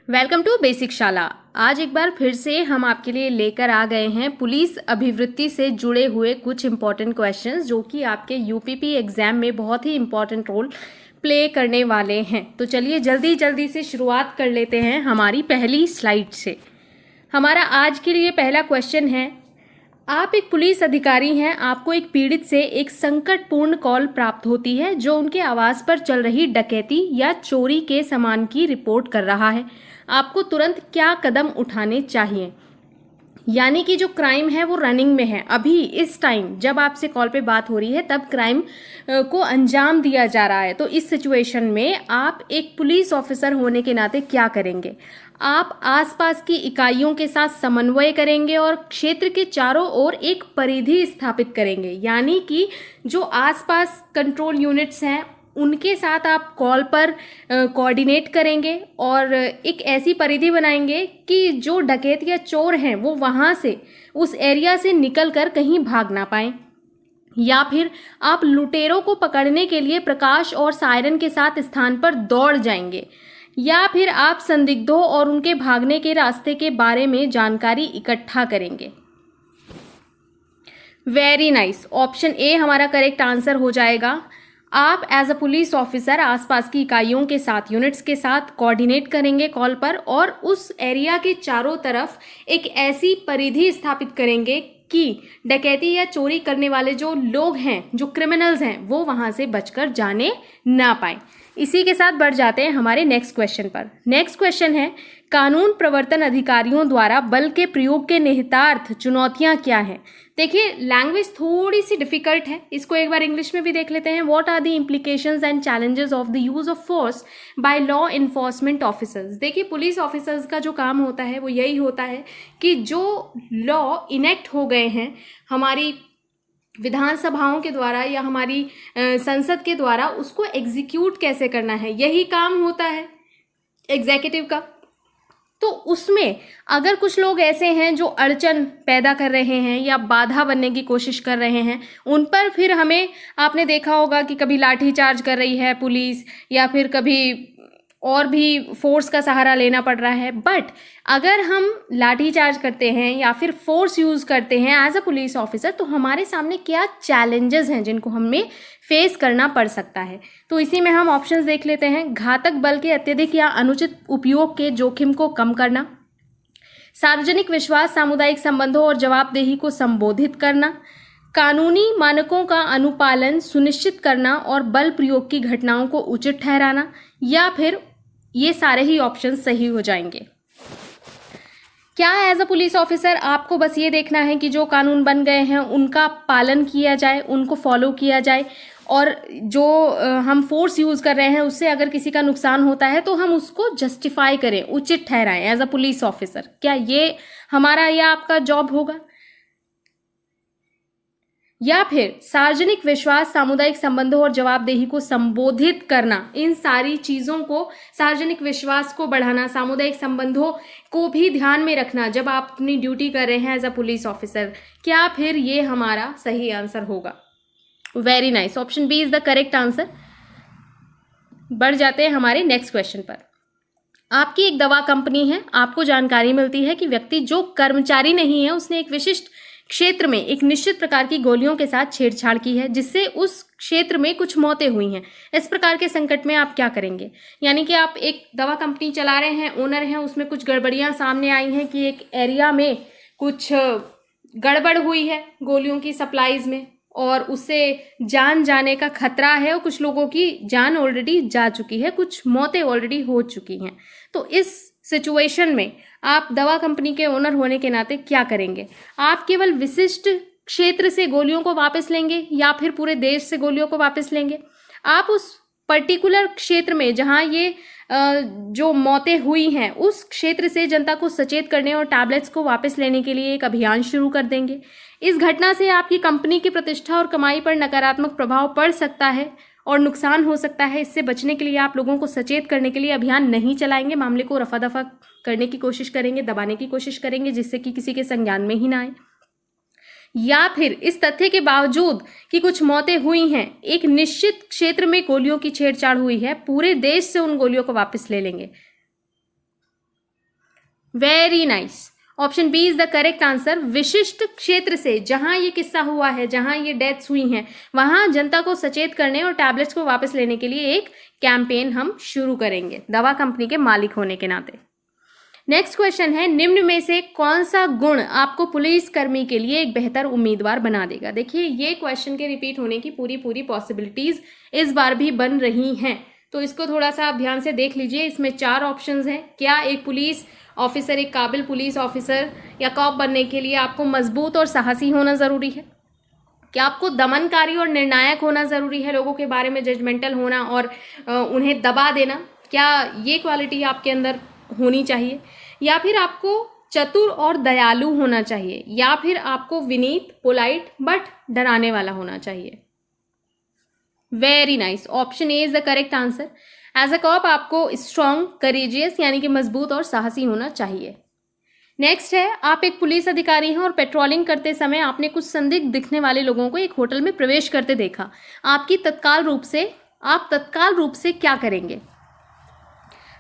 Welcome to basic शाला। आज एक बार फिर से हम आपके लिए लेकर आ गए हैं पुलिस अभिवृत्ति से जुड़े हुए कुछ इंपॉर्टेंट क्वेश्चंस जो कि आपके यूपीपी एग्जाम में बहुत ही इंपॉर्टेंट रोल प्ले करने वाले हैं। तो चलिए जल्दी जल्दी से शुरुआत कर लेते हैं हमारी पहली स्लाइड से। हमारा आज के लिए पहला क्वेश्चन है, आप एक पुलिस अधिकारी हैं, आपको एक पीड़ित से एक संकटपूर्ण कॉल प्राप्त होती है जो उनके आवास पर चल रही डकैती या चोरी के सामान की रिपोर्ट कर रहा है। आपको तुरंत क्या कदम उठाने चाहिए? यानी कि जो क्राइम है वो रनिंग में है, अभी इस टाइम जब आपसे कॉल पे बात हो रही है तब क्राइम को अंजाम दिया जा रहा है। तो इस सिचुएशन में आप एक पुलिस ऑफिसर होने के नाते क्या करेंगे? आप आसपास की इकाइयों के साथ समन्वय करेंगे और क्षेत्र के चारों ओर एक परिधि स्थापित करेंगे, यानी कि जो आसपास कंट्रोल यूनिट्स हैं उनके साथ आप कॉल पर कोऑर्डिनेट करेंगे और एक ऐसी परिधि बनाएंगे कि जो डकैत या चोर हैं वो वहाँ से उस एरिया से निकल कर कहीं भाग ना पाएं। या फिर आप लुटेरों को पकड़ने के लिए प्रकाश और सायरन के साथ स्थान पर दौड़ जाएंगे। या फिर आप संदिग्धों और उनके भागने के रास्ते के बारे में जानकारी इकट्ठा करेंगे। वेरी नाइस, ऑप्शन ए हमारा करेक्ट आंसर हो जाएगा। आप एज अ पुलिस ऑफिसर आसपास की इकाइयों के साथ, यूनिट्स के साथ कोऑर्डिनेट करेंगे कॉल पर और उस एरिया के चारों तरफ एक ऐसी परिधि स्थापित करेंगे कि डकैती या चोरी करने वाले जो लोग हैं, जो क्रिमिनल्स हैं, वो वहां से बचकर जाने ना पाए। इसी के साथ बढ़ जाते हैं हमारे नेक्स्ट क्वेश्चन पर। नेक्स्ट क्वेश्चन है, कानून प्रवर्तन अधिकारियों द्वारा बल के प्रयोग के निहितार्थ चुनौतियां क्या हैं? देखिए लैंग्वेज थोड़ी सी डिफिकल्ट है, इसको एक बार इंग्लिश में भी देख लेते हैं। What are the implications and challenges of the use of force by law enforcement officers? देखिए पुलिस ऑफिसर्स का जो काम होता है वो यही होता है कि जो लॉ इनेक्ट हो गए हैं हमारी विधानसभाओं के द्वारा या हमारी संसद के द्वारा, उसको एग्जीक्यूट कैसे करना है, यही काम होता है एग्जीक्यूटिव का। तो उसमें अगर कुछ लोग ऐसे हैं जो अड़चन पैदा कर रहे हैं या बाधा बनने की कोशिश कर रहे हैं, उन पर फिर हमें, आपने देखा होगा कि कभी लाठी चार्ज कर रही है पुलिस या फिर कभी और भी फोर्स का सहारा लेना पड़ रहा है। बट अगर हम लाठी चार्ज करते हैं या फिर फोर्स यूज़ करते हैं एज अ पुलिस ऑफिसर, तो हमारे सामने क्या चैलेंजेस हैं जिनको हमें फेस करना पड़ सकता है। तो इसी में हम ऑप्शंस देख लेते हैं। घातक बल के अत्यधिक या अनुचित उपयोग के जोखिम को कम करना, सार्वजनिक विश्वास, सामुदायिक संबंधों और जवाबदेही को संबोधित करना, कानूनी मानकों का अनुपालन सुनिश्चित करना और बल प्रयोग की घटनाओं को उचित ठहराना, या फिर ये सारे ही ऑप्शन सही हो जाएंगे। क्या एज अ पुलिस ऑफिसर आपको बस ये देखना है कि जो कानून बन गए हैं उनका पालन किया जाए, उनको फॉलो किया जाए, और जो हम फोर्स यूज़ कर रहे हैं उससे अगर किसी का नुकसान होता है तो हम उसको जस्टिफाई करें, उचित ठहराएं एज अ पुलिस ऑफिसर? क्या ये हमारा या आपका जॉब होगा? या फिर सार्वजनिक विश्वास, सामुदायिक संबंधों और जवाबदेही को संबोधित करना, इन सारी चीज़ों को, सार्वजनिक विश्वास को बढ़ाना, सामुदायिक संबंधों को भी ध्यान में रखना जब आप अपनी ड्यूटी कर रहे हैं एज अ पुलिस ऑफिसर, क्या फिर ये हमारा सही आंसर होगा? Very nice, option B is the correct answer. बढ़ जाते हैं हमारे नेक्स्ट क्वेश्चन पर। आपकी एक दवा कंपनी है, आपको जानकारी मिलती है कि व्यक्ति जो कर्मचारी नहीं है उसने एक विशिष्ट क्षेत्र में एक निश्चित प्रकार की गोलियों के साथ छेड़छाड़ की है जिससे उस क्षेत्र में कुछ मौतें हुई हैं। इस प्रकार के संकट में आप क्या करेंगे? यानी कि आप एक दवा कंपनी चला रहे हैं, ओनर हैं, उसमें कुछ गड़बड़ियां सामने आई हैं कि एक एरिया में कुछ गड़बड़ हुई है गोलियों की सप्लाईज में और उससे जान जाने का खतरा है और कुछ लोगों की जान ऑलरेडी जा चुकी है, कुछ मौतें ऑलरेडी हो चुकी हैं। तो इस सिचुएशन में आप दवा कंपनी के ओनर होने के नाते क्या करेंगे? आप केवल विशिष्ट क्षेत्र से गोलियों को वापस लेंगे या फिर पूरे देश से गोलियों को वापस लेंगे? आप उस पर्टिकुलर क्षेत्र में जहां ये जो मौतें हुई हैं उस क्षेत्र से जनता को सचेत करने और टैबलेट्स को वापस लेने के लिए एक अभियान शुरू कर देंगे। इस घटना से आपकी कंपनी की प्रतिष्ठा और कमाई पर नकारात्मक प्रभाव पड़ सकता है और नुकसान हो सकता है। इससे बचने के लिए आप लोगों को सचेत करने के लिए अभियान नहीं चलाएंगे, मामले को रफा दफा करने की कोशिश करेंगे, दबाने की कोशिश करेंगे जिससे कि किसी के संज्ञान में ही ना आए। या फिर इस तथ्य के बावजूद कि कुछ मौतें हुई हैं, एक निश्चित क्षेत्र में गोलियों की छेड़छाड़ हुई है, पूरे देश से उन गोलियों को वापस ले लेंगे। Very nice, option B is the correct answer. विशिष्ट क्षेत्र से, जहां ये किस्सा हुआ है, जहां ये डेथ्स हुई हैं, वहां जनता को सचेत करने और टैबलेट्स को वापस लेने के लिए एक कैंपेन हम शुरू करेंगे, दवा कंपनी के मालिक होने के नाते। नेक्स्ट क्वेश्चन है, निम्न में से कौन सा गुण आपको पुलिस कर्मी के लिए एक बेहतर उम्मीदवार बना देगा? देखिए, ये क्वेश्चन के रिपीट होने की पूरी पॉसिबिलिटीज इस बार भी बन रही हैं, तो इसको थोड़ा सा आप ध्यान से देख लीजिए। इसमें 4 ऑप्शंस हैं। क्या एक पुलिस ऑफिसर, एक काबिल पुलिस ऑफिसर या कॉप बनने के लिए आपको मजबूत और साहसी होना ज़रूरी है? क्या आपको दमनकारी और निर्णायक होना ज़रूरी है, लोगों के बारे में जजमेंटल होना और उन्हें दबा देना? क्या ये क्वालिटी आपके अंदर होनी चाहिए? या फिर आपको चतुर और दयालु होना चाहिए? या फिर आपको विनीत, पोलाइट बट डराने वाला होना चाहिए? Very nice, option A is the correct answer. As a cop आपको स्ट्रॉन्ग, करेजियस यानी कि मजबूत और साहसी होना चाहिए। नेक्स्ट है, आप एक पुलिस अधिकारी हैं और पेट्रोलिंग करते समय आपने कुछ संदिग्ध दिखने वाले लोगों को एक होटल में प्रवेश करते देखा। आप तत्काल रूप से क्या करेंगे?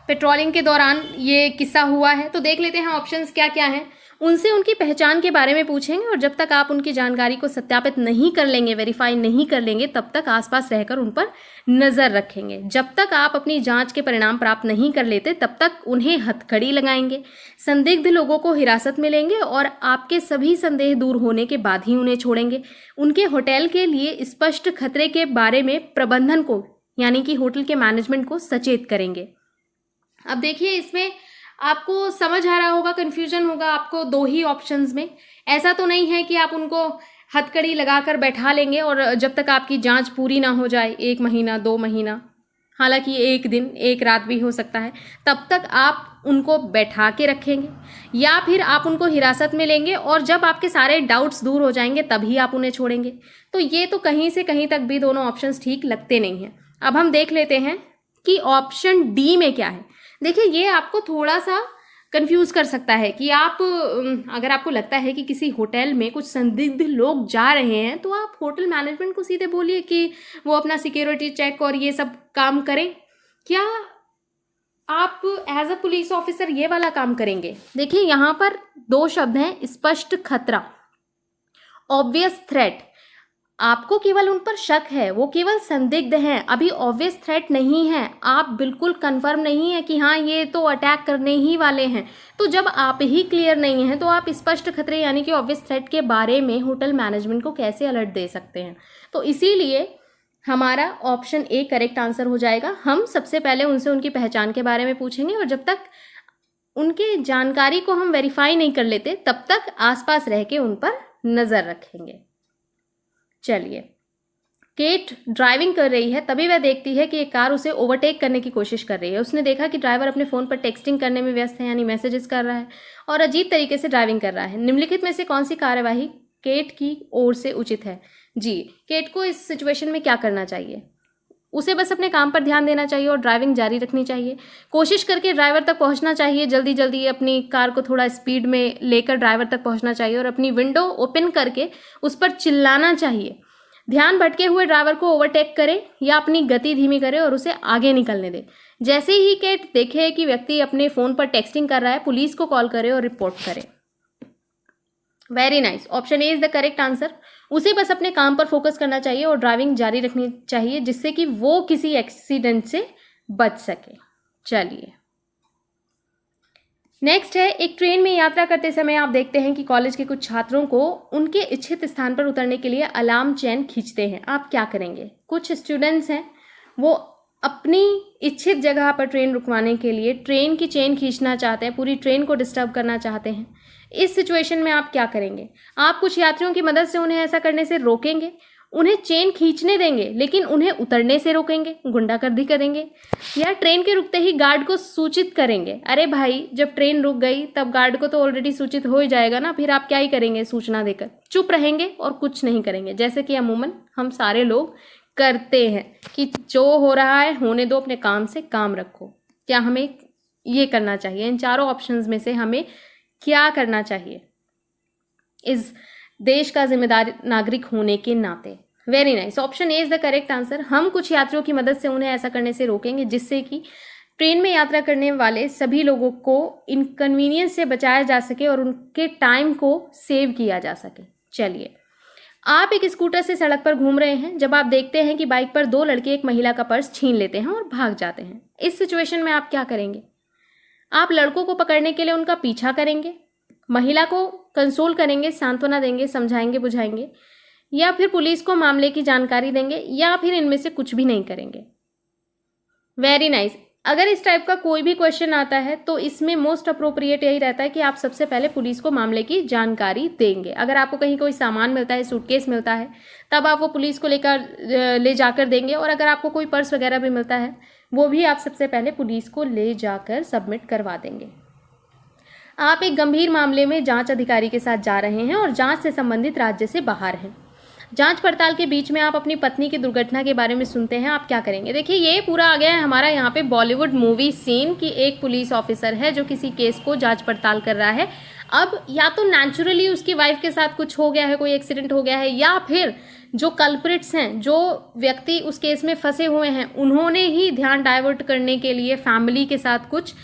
पेट्रोलिंग के दौरान ये किस्सा हुआ है, तो देख लेते हैं ऑप्शंस क्या क्या हैं। उनसे उनकी पहचान के बारे में पूछेंगे और जब तक आप उनकी जानकारी को सत्यापित नहीं कर लेंगे, वेरीफाई नहीं कर लेंगे, तब तक आसपास रहकर उन पर नज़र रखेंगे। जब तक आप अपनी जांच के परिणाम प्राप्त नहीं कर लेते, तब तक उन्हें हथकड़ी लगाएंगे, संदिग्ध लोगों को हिरासत में लेंगे और आपके सभी संदेह दूर होने के बाद ही उन्हें छोड़ेंगे। उनके होटल के लिए स्पष्ट खतरे के बारे में प्रबंधन को, यानी कि होटल के मैनेजमेंट को सचेत करेंगे। अब देखिए, इसमें आपको समझ आ रहा होगा, कंफ्यूजन होगा आपको 2 ही ऑप्शंस में। ऐसा तो नहीं है कि आप उनको हथकड़ी लगाकर बैठा लेंगे और जब तक आपकी जांच पूरी ना हो जाए, 1 महीना 2 महीना, हालांकि 1 दिन 1 रात भी हो सकता है, तब तक आप उनको बैठा के रखेंगे, या फिर आप उनको हिरासत में लेंगे और जब आपके सारे डाउट्स दूर हो जाएंगे तभी आप उन्हें छोड़ेंगे। तो ये तो कहीं से कहीं तक भी दोनों ऑप्शंस ठीक लगते नहीं हैं। अब हम देख लेते हैं कि ऑप्शन डी में क्या है। देखिए, ये आपको थोड़ा सा कंफ्यूज कर सकता है कि आप, अगर आपको लगता है कि किसी होटल में कुछ संदिग्ध लोग जा रहे हैं, तो आप होटल मैनेजमेंट को सीधे बोलिए कि वो अपना सिक्योरिटी चेक और ये सब काम करें। क्या आप एज अ पुलिस ऑफिसर ये वाला काम करेंगे? देखिए, यहाँ पर 2 शब्द हैं, स्पष्ट खतरा, ऑब्वियस थ्रेट। आपको केवल उन पर शक है, वो केवल संदिग्ध हैं, अभी ऑब्वियस थ्रेट नहीं है, आप बिल्कुल कंफर्म नहीं है कि हाँ ये तो अटैक करने ही वाले हैं। तो जब आप ही क्लियर नहीं हैं, तो आप स्पष्ट खतरे यानी कि ऑब्वियस थ्रेट के बारे में होटल मैनेजमेंट को कैसे अलर्ट दे सकते हैं? तो इसीलिए हमारा ऑप्शन ए करेक्ट आंसर हो जाएगा। हम सबसे पहले उनसे उनकी पहचान के बारे में पूछेंगे और जब तक उनके जानकारी को हम वेरीफाई नहीं कर लेते, तब तक आसपास रह के उन पर नज़र रखेंगे। चलिए, केट ड्राइविंग कर रही है, तभी वह देखती है कि एक कार उसे ओवरटेक करने की कोशिश कर रही है। उसने देखा कि ड्राइवर अपने फ़ोन पर टेक्सटिंग करने में व्यस्त है, यानी मैसेजेस कर रहा है और अजीब तरीके से ड्राइविंग कर रहा है। निम्नलिखित में से कौन सी कार्यवाही केट की ओर से उचित है? जी, केट को इस सिचुएशन में क्या करना चाहिए? उसे बस अपने काम पर ध्यान देना चाहिए और ड्राइविंग जारी रखनी चाहिए। कोशिश करके ड्राइवर तक पहुंचना चाहिए, जल्दी जल्दी अपनी कार को थोड़ा स्पीड में लेकर ड्राइवर तक पहुंचना चाहिए और अपनी विंडो ओपन करके उस पर चिल्लाना चाहिए। ध्यान भटके हुए ड्राइवर को ओवरटेक करे या अपनी गति धीमी करे और उसे आगे निकलने दे। जैसे ही केट देखे कि व्यक्ति अपने फ़ोन पर टेक्सटिंग कर रहा है, पुलिस को कॉल करे और रिपोर्ट करे। Very nice, option A is the correct answer. उसे बस अपने काम पर फोकस करना चाहिए और ड्राइविंग जारी रखनी चाहिए, जिससे कि वो किसी एक्सीडेंट से बच सके। चलिए, नेक्स्ट है, एक ट्रेन में यात्रा करते समय आप देखते हैं कि कॉलेज के कुछ छात्रों को उनके इच्छित स्थान पर उतरने के लिए अलार्म चेन खींचते हैं। आप क्या करेंगे? कुछ स्टूडेंट्स हैं, वो अपनी इच्छित जगह पर ट्रेन रुकवाने के लिए ट्रेन की चेन खींचना चाहते हैं, पूरी ट्रेन को डिस्टर्ब करना चाहते हैं। इस सिचुएशन में आप क्या करेंगे? आप कुछ यात्रियों की मदद से उन्हें ऐसा करने से रोकेंगे, उन्हें चेन खींचने देंगे लेकिन उन्हें उतरने से रोकेंगे, गुंडागर्दी करेंगे, या ट्रेन के रुकते ही गार्ड को सूचित करेंगे? अरे भाई, जब ट्रेन रुक गई तब गार्ड को तो ऑलरेडी सूचित हो ही जाएगा ना, फिर आप क्या ही करेंगे सूचना देकर? चुप रहेंगे और कुछ नहीं करेंगे, जैसे कि अमूमन हम सारे लोग करते हैं कि जो हो रहा है होने दो, अपने काम से काम रखो। क्या हमें ये करना चाहिए? इन चारों ऑप्शंस में से हमें क्या करना चाहिए इस देश का जिम्मेदार नागरिक होने के नाते? Very nice, option A is the correct answer. हम कुछ यात्रियों की मदद से उन्हें ऐसा करने से रोकेंगे जिससे कि ट्रेन में यात्रा करने वाले सभी लोगों को इनकन्वीनियंस से बचाया जा सके और उनके टाइम को सेव किया जा सके। चलिए, आप एक स्कूटर से सड़क पर घूम रहे हैं जब आप देखते हैं कि बाइक पर दो लड़के एक महिला का पर्स छीन लेते हैं और भाग जाते हैं। इस सिचुएशन में आप क्या करेंगे? आप लड़कों को पकड़ने के लिए उनका पीछा करेंगे, महिला को कंसोल करेंगे, सांत्वना देंगे, समझाएंगे, बुझाएंगे, या फिर पुलिस को मामले की जानकारी देंगे, या फिर इनमें से कुछ भी नहीं करेंगे? Very nice. अगर इस टाइप का कोई भी क्वेश्चन आता है तो इसमें मोस्ट अप्रोप्रिएट यही रहता है कि आप सबसे पहले पुलिस को मामले की जानकारी देंगे। अगर आपको कहीं कोई सामान मिलता है, सूटकेस मिलता है, तब आप वो पुलिस को ले जाकर देंगे। और अगर आपको कोई पर्स वगैरह भी मिलता है, वो भी आप सबसे पहले पुलिस को ले जाकर सबमिट करवा देंगे। आप एक गंभीर मामले में जांच अधिकारी के साथ जा रहे हैं और जांच से संबंधित राज्य से बाहर हैं। जांच पड़ताल के बीच में आप अपनी पत्नी की दुर्घटना के बारे में सुनते हैं, आप क्या करेंगे? देखिए, ये पूरा आ गया है हमारा यहाँ पे बॉलीवुड मूवी सीन कि एक पुलिस ऑफिसर है जो किसी केस को जांच पड़ताल कर रहा है। अब या तो नेचुरली उसकी वाइफ के साथ कुछ हो गया है, कोई एक्सीडेंट हो गया है, या फिर जो कल्प्रिट्स हैं, जो व्यक्ति उस केस में फंसे हुए हैं, उन्होंने ही ध्यान डाइवर्ट करने के लिए फैमिली के साथ कुछ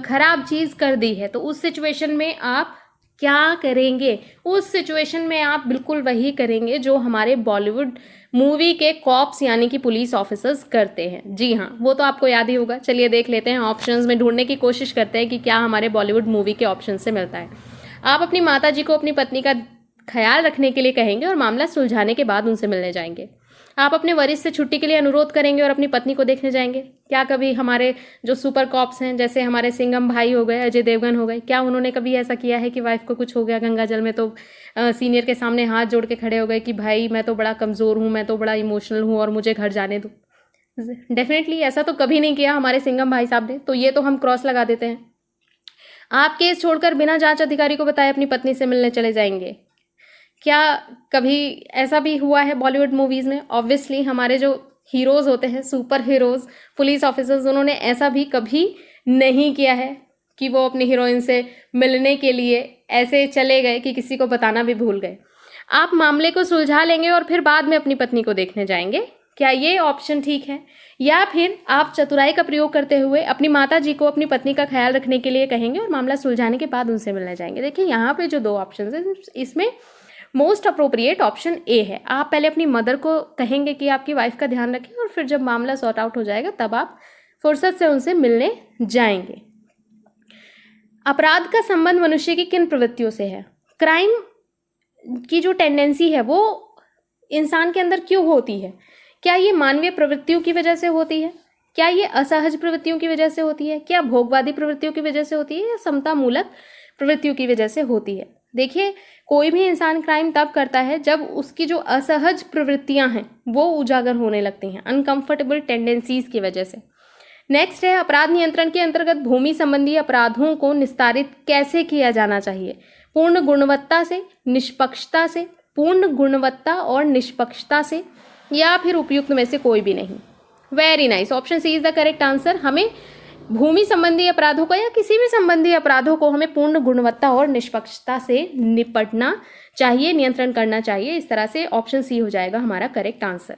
खराब चीज़ कर दी है। तो उस सिचुएशन में आप क्या करेंगे? उस सिचुएशन में आप बिल्कुल वही करेंगे जो हमारे बॉलीवुड मूवी के कॉप्स यानी कि पुलिस ऑफिसर्स करते हैं। जी हाँ, वो तो आपको याद ही होगा। चलिए देख लेते हैं, ऑप्शंस में ढूंढने की कोशिश करते हैं कि क्या हमारे बॉलीवुड मूवी के ऑप्शन से मिलता है। आप अपनी माता जी को अपनी पत्नी का ख्याल रखने के लिए कहेंगे और मामला सुलझाने के बाद उनसे मिलने जाएंगे। आप अपने वरिष्ठ से छुट्टी के लिए अनुरोध करेंगे और अपनी पत्नी को देखने जाएंगे। क्या कभी हमारे जो सुपर कॉप्स हैं, जैसे हमारे सिंघम भाई हो गए, अजय देवगन हो गए, क्या उन्होंने कभी ऐसा किया है कि वाइफ को कुछ हो गया गंगा जल में तो सीनियर के सामने हाथ जोड़ के खड़े हो गए कि भाई मैं तो बड़ा कमज़ोर हूँ, मैं तो बड़ा इमोशनल हूँ और मुझे घर जाने दो? डेफिनेटली ऐसा तो कभी नहीं किया हमारे सिंघम भाई साहब ने, तो ये तो हम क्रॉस लगा देते हैं। आप केस छोड़कर बिना जांच अधिकारी को बताए अपनी पत्नी से मिलने चले जाएंगे। क्या कभी ऐसा भी हुआ है बॉलीवुड मूवीज़ में? ऑब्वियसली हमारे जो हीरोज़ होते हैं, सुपर हीरोज़, पुलिस ऑफिसर्स, उन्होंने ऐसा भी कभी नहीं किया है कि वो अपनी हीरोइन से मिलने के लिए ऐसे चले गए कि किसी को बताना भी भूल गए। आप मामले को सुलझा लेंगे और फिर बाद में अपनी पत्नी को देखने जाएंगे। क्या ये ऑप्शन ठीक है? या फिर आप चतुराई का प्रयोग करते हुए अपनी माता जी को अपनी पत्नी का ख्याल रखने के लिए कहेंगे और मामला सुलझाने के बाद उनसे मिलने जाएंगे? देखिए, यहाँ पे जो दो ऑप्शन है, इसमें मोस्ट अप्रोप्रिएट ऑप्शन ए है। आप पहले अपनी मदर को कहेंगे कि आपकी वाइफ का ध्यान रखें और फिर जब मामला सॉर्ट आउट हो जाएगा तब आप फुर्सत से उनसे मिलने जाएंगे। अपराध का संबंध मनुष्य की किन प्रवृत्तियों से है? क्राइम की जो टेंडेंसी है वो इंसान के अंदर क्यों होती है? क्या ये मानवीय प्रवृत्तियों की वजह से होती है? क्या ये असहज प्रवृत्तियों की वजह से होती है? क्या भोगवादी प्रवृत्तियों की वजह से होती है? या समतामूलक प्रवृत्तियों की वजह से होती है? देखिए, कोई भी इंसान क्राइम तब करता है जब उसकी जो असहज प्रवृत्तियां हैं वो उजागर होने लगती हैं, अनकंफर्टेबल टेंडेंसीज की वजह से। नेक्स्ट है, अपराध नियंत्रण के अंतर्गत भूमि संबंधी अपराधों को निस्तारित कैसे किया जाना चाहिए? पूर्ण गुणवत्ता से, निष्पक्षता से, पूर्ण गुणवत्ता और निष्पक्षता से, या फिर उपयुक्त में से कोई भी नहीं? Very nice, option C is the correct answer. हमें भूमि संबंधी अपराधों का या किसी भी संबंधी अपराधों को हमें पूर्ण गुणवत्ता और निष्पक्षता से निपटना चाहिए, नियंत्रण करना चाहिए। इस तरह से ऑप्शन सी हो जाएगा हमारा करेक्ट आंसर।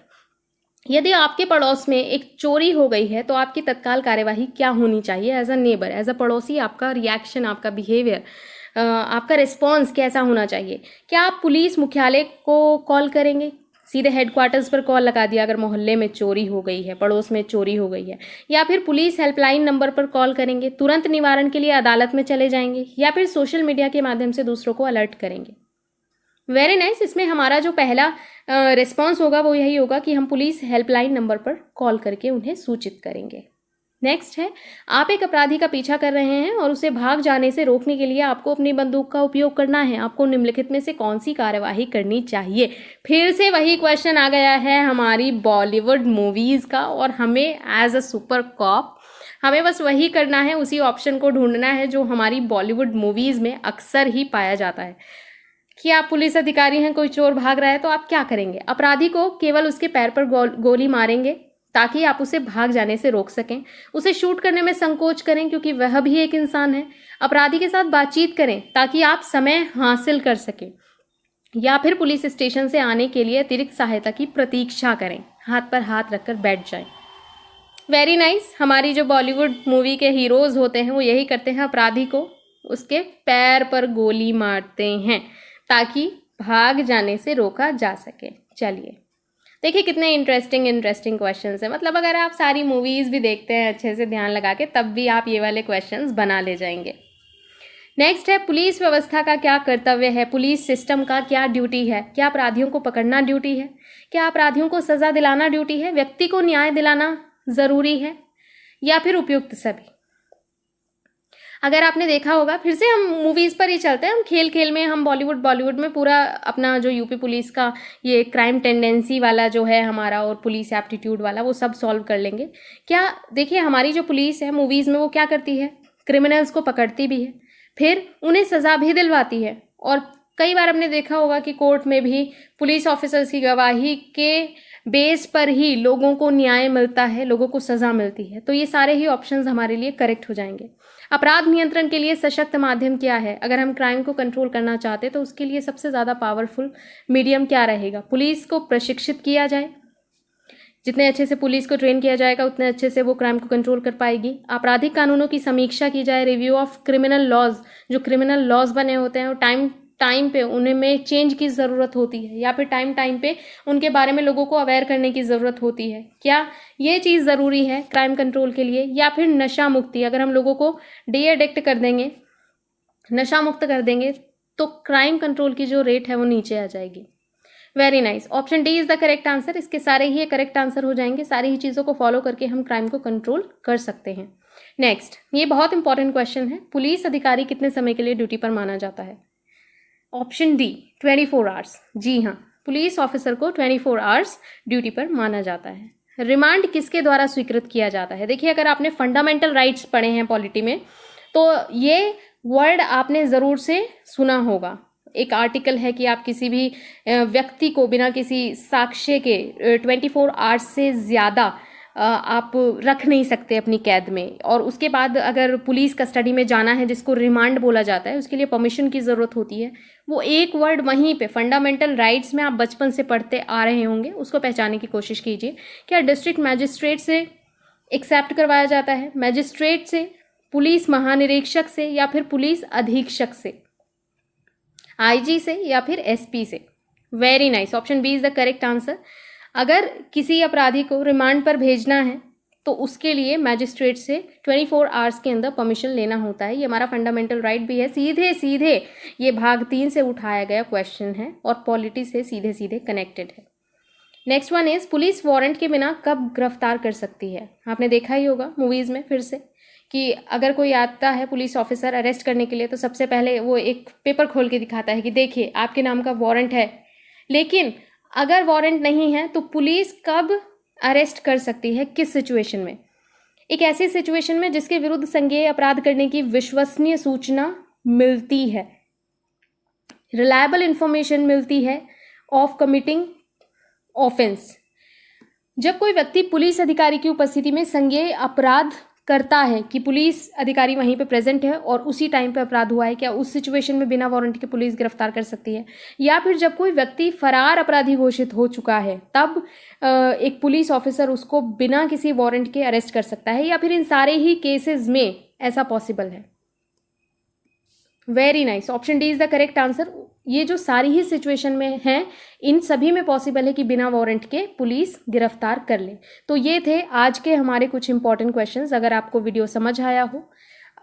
यदि आपके पड़ोस में एक चोरी हो गई है तो आपकी तत्काल कार्यवाही क्या होनी चाहिए? As a neighbour, as a पड़ोसी, आपका रिएक्शन, आपका बिहेवियर, आपका रिस्पॉन्स कैसा होना चाहिए? क्या आप पुलिस मुख्यालय को कॉल करेंगे? सीधे हेडक्वार्टर्स पर कॉल लगा दिया अगर मोहल्ले में चोरी हो गई है, पड़ोस में चोरी हो गई है? या फिर पुलिस हेल्पलाइन नंबर पर कॉल करेंगे? तुरंत निवारण के लिए अदालत में चले जाएंगे? या फिर सोशल मीडिया के माध्यम से दूसरों को अलर्ट करेंगे? Very nice. इसमें हमारा जो पहला रिस्पॉन्स होगा वो यही होगा कि हम पुलिस हेल्पलाइन नंबर पर कॉल करके उन्हें सूचित करेंगे। नेक्स्ट है, आप एक अपराधी का पीछा कर रहे हैं और उसे भाग जाने से रोकने के लिए आपको अपनी बंदूक का उपयोग करना है। आपको निम्नलिखित में से कौन सी कार्यवाही करनी चाहिए? फिर से वही क्वेश्चन आ गया है हमारी बॉलीवुड मूवीज का, और हमें एज अ सुपर कॉप हमें बस वही करना है, उसी ऑप्शन को ढूंढना है जो हमारी बॉलीवुड मूवीज में अक्सर ही पाया जाता है। कि आप पुलिस अधिकारी हैं, कोई चोर भाग रहा है तो आप क्या करेंगे? अपराधी को केवल उसके पैर पर गोली मारेंगे ताकि आप उसे भाग जाने से रोक सकें। उसे शूट करने में संकोच करें क्योंकि वह भी एक इंसान है। अपराधी के साथ बातचीत करें ताकि आप समय हासिल कर सकें। या फिर पुलिस स्टेशन से आने के लिए अतिरिक्त सहायता की प्रतीक्षा करें, हाथ पर हाथ रखकर बैठ जाएं। Very nice. हमारी जो बॉलीवुड मूवी के हीरोज होते हैं वो यही करते हैं, अपराधी को उसके पैर पर गोली मारते हैं ताकि भाग जाने से रोका जा सके। चलिए देखिए कितने इंटरेस्टिंग क्वेश्चंस हैं। मतलब अगर आप सारी मूवीज़ भी देखते हैं अच्छे से ध्यान लगा के, तब भी आप ये वाले क्वेश्चंस बना ले जाएंगे। नेक्स्ट है, पुलिस व्यवस्था का क्या कर्तव्य है, पुलिस सिस्टम का क्या ड्यूटी है। क्या अपराधियों को पकड़ना ड्यूटी है, क्या अपराधियों को सज़ा दिलाना ड्यूटी है, व्यक्ति को न्याय दिलाना ज़रूरी है, या फिर उपयुक्त सभी। अगर आपने देखा होगा, फिर से हम मूवीज़ पर ही चलते हैं, हम खेल खेल में हम बॉलीवुड में पूरा अपना जो यूपी पुलिस का ये क्राइम टेंडेंसी वाला जो है हमारा और पुलिस एप्टीट्यूड वाला वो सब सॉल्व कर लेंगे। क्या देखिए हमारी जो पुलिस है मूवीज़ में वो क्या करती है, क्रिमिनल्स को पकड़ती भी है, फिर उन्हें सज़ा भी दिलवाती है। और कई बार हमने देखा होगा कि कोर्ट में भी पुलिस ऑफिसर्स की गवाही के बेस पर ही लोगों को न्याय मिलता है, लोगों को सज़ा मिलती है। तो ये सारे ही ऑप्शंस हमारे लिए करेक्ट हो जाएंगे। अपराध नियंत्रण के लिए सशक्त माध्यम क्या है, अगर हम क्राइम को कंट्रोल करना चाहते हैं तो उसके लिए सबसे ज़्यादा पावरफुल मीडियम क्या रहेगा, पुलिस को प्रशिक्षित किया जाए। जितने अच्छे से पुलिस को ट्रेन किया जाएगा उतने अच्छे से वो क्राइम को कंट्रोल कर पाएगी। आपराधिक कानूनों की समीक्षा की जाए, रिव्यू ऑफ क्रिमिनल लॉज, जो क्रिमिनल लॉज बने होते हैं वो टाइम पे उन्हें में चेंज की ज़रूरत होती है, या फिर टाइम पे उनके बारे में लोगों को अवेयर करने की ज़रूरत होती है। क्या ये चीज़ ज़रूरी है क्राइम कंट्रोल के लिए। या फिर नशा मुक्ति, अगर हम लोगों को डी एडिक्ट कर देंगे, नशा मुक्त कर देंगे, तो क्राइम कंट्रोल की जो रेट है वो नीचे आ जाएगी। Very nice, option D is the correct answer. इसके सारे ही करेक्ट आंसर हो जाएंगे। सारी ही चीज़ों को फॉलो करके हम क्राइम को कंट्रोल कर सकते हैं। नेक्स्ट, ये बहुत इंपॉर्टेंट क्वेश्चन है, पुलिस अधिकारी कितने समय के लिए ड्यूटी पर माना जाता है। Option D 24 hours. जी हाँ, पुलिस ऑफिसर को 24 आवर्स ड्यूटी पर माना जाता है। रिमांड किसके द्वारा स्वीकृत किया जाता है। देखिए अगर आपने फंडामेंटल राइट्स पढ़े हैं पॉलिटी में तो ये वर्ड आपने ज़रूर से सुना होगा। एक आर्टिकल है कि आप किसी भी व्यक्ति को बिना किसी साक्ष्य के 24 आवर्स से ज़्यादा आप रख नहीं सकते अपनी कैद में। और उसके बाद अगर पुलिस कस्टडी में जाना है, जिसको रिमांड बोला जाता है, उसके लिए परमिशन की ज़रूरत होती है। वो एक वर्ड वहीं पे फंडामेंटल राइट्स में आप बचपन से पढ़ते आ रहे होंगे, उसको पहचानने की कोशिश कीजिए। क्या डिस्ट्रिक्ट मैजिस्ट्रेट से एक्सेप्ट करवाया जाता है, मैजिस्ट्रेट से, पुलिस महानिरीक्षक से, या फिर पुलिस अधीक्षक से, आईजी से, या फिर एसपी से। Very nice, option B is the correct answer. अगर किसी अपराधी को रिमांड पर भेजना है तो उसके लिए मैजिस्ट्रेट से 24 आवर्स के अंदर परमिशन लेना होता है। ये हमारा फंडामेंटल राइट भी है। सीधे ये भाग 3 से उठाया गया क्वेश्चन है और पॉलिटी से सीधे कनेक्टेड है। Next one is, police warrant के बिना कब गिरफ्तार कर सकती है। आपने देखा ही होगा मूवीज़ में फिर से कि अगर कोई आता है पुलिस ऑफिसर अरेस्ट करने के लिए तो सबसे पहले वो एक पेपर खोल के दिखाता है कि देखिए आपके नाम का वारंट है। लेकिन अगर वारंट नहीं है तो पुलिस कब अरेस्ट कर सकती है, किस सिचुएशन में। एक ऐसी सिचुएशन में जिसके विरुद्ध संज्ञेय अपराध करने की विश्वसनीय सूचना मिलती है, रिलायबल इंफॉर्मेशन मिलती है ऑफ कमिटिंग ऑफेंस। जब कोई व्यक्ति पुलिस अधिकारी की उपस्थिति में संज्ञेय अपराध करता है कि पुलिस अधिकारी वहीं पे प्रेजेंट है और उसी टाइम पे अपराध हुआ है, क्या उस सिचुएशन में बिना वारंट के पुलिस गिरफ्तार कर सकती है। या फिर जब कोई व्यक्ति फरार अपराधी घोषित हो चुका है तब एक पुलिस ऑफिसर उसको बिना किसी वारंट के अरेस्ट कर सकता है, या फिर इन सारे ही केसेस में ऐसा पॉसिबल है। Very nice, option D is the correct answer. ये जो सारी ही सिचुएशन में हैं इन सभी में पॉसिबल है कि बिना वारंट के पुलिस गिरफ्तार कर ले। तो ये थे आज के हमारे कुछ इंपॉर्टेंट क्वेश्चंस। अगर आपको वीडियो समझ आया हो,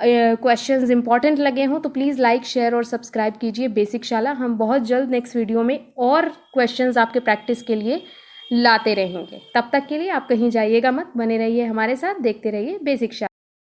क्वेश्चंस इंपॉर्टेंट लगे हों तो प्लीज़ लाइक, शेयर और सब्सक्राइब कीजिए बेसिक शाला। हम बहुत जल्द नेक्स्ट वीडियो में और क्वेश्चंस आपके प्रैक्टिस के लिए लाते रहेंगे। तब तक के लिए आप कहीं जाइएगा मत, बने रहिए हमारे साथ, देखते रहिए बेसिक शाला।